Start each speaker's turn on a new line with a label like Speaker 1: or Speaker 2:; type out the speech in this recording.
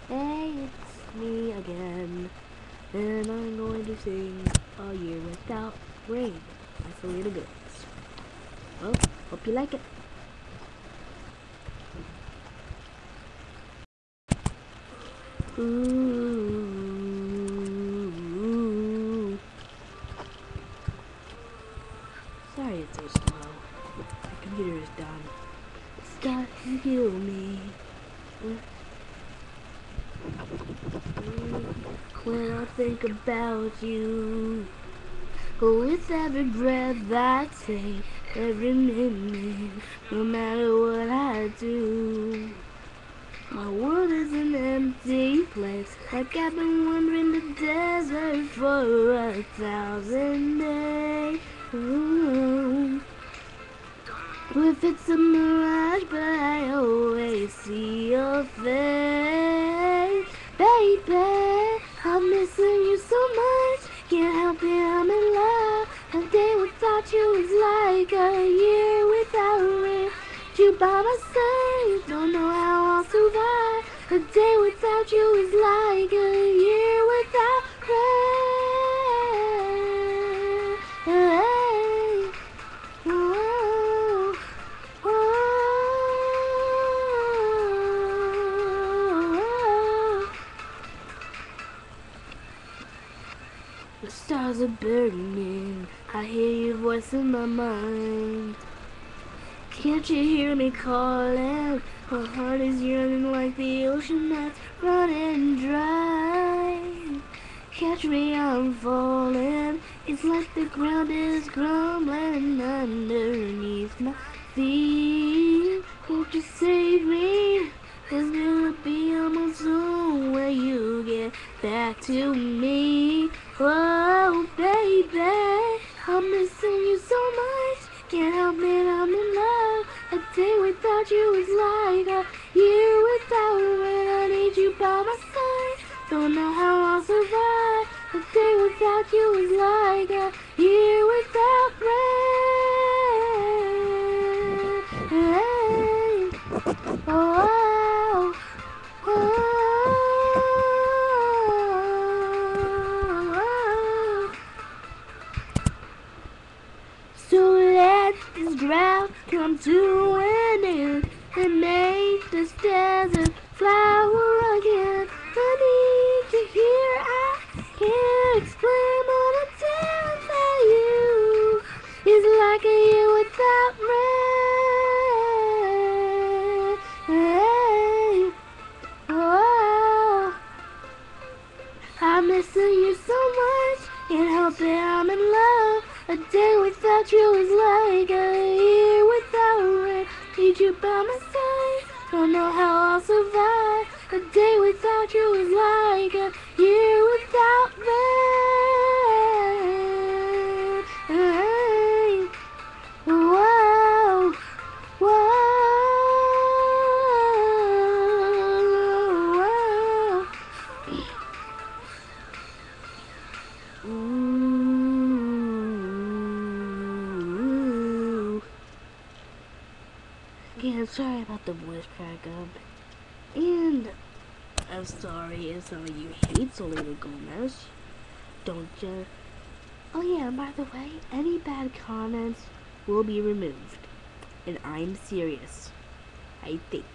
Speaker 1: Hey, it's me again, and I'm going to sing A Year Without Rain by Selena Gomez. Well, hope you like it. Ooh. Sorry it's so slow. My computer is done. Start to heal me. When I think about you, with every breath I take, every minute, no matter what I do, my world is an empty place, like I've been wandering the desert for 1,000 days. Ooh. If it's a mirage, but I always see your face, baby. I'm missing you so much, can't help it, I'm in love. A day without you is like a year without rain. You by my side, don't know how I'll survive. A day without you is like a year without rain. Whoa, whoa. The stars are burning, I hear your voice in my mind. Can't you hear me calling? My heart is yearning like the ocean that's running dry. Catch me, I'm falling. It's like the ground is crumbling underneath my feet. Won't you save me? There's gonna be a monsoon when you get back to me. Oh, baby, I'm missing you so much. Can't help it, I'm in love. A day without you is like a year without rain. I need you by my side. Don't know how I'll survive. A day without you is like a year without rain. Oh, oh, oh. So let this drought come to an end and make this desert flower again. I need you here, I can't explain, but a day without you is like a year without rain. Oh, I'm missing you so much, can't help it, I'm in love. A day without you is like a year without rain. Need you by my side, don't know how I'll survive. A day without you is like a year without rain. Whoa, whoa, whoa. Ooh. Yeah, sorry about the voice crack up. And I'm sorry if some of you hate Selena Gomez. Don't you? Oh yeah, and by the way, any bad comments will be removed. And I'm serious. I think.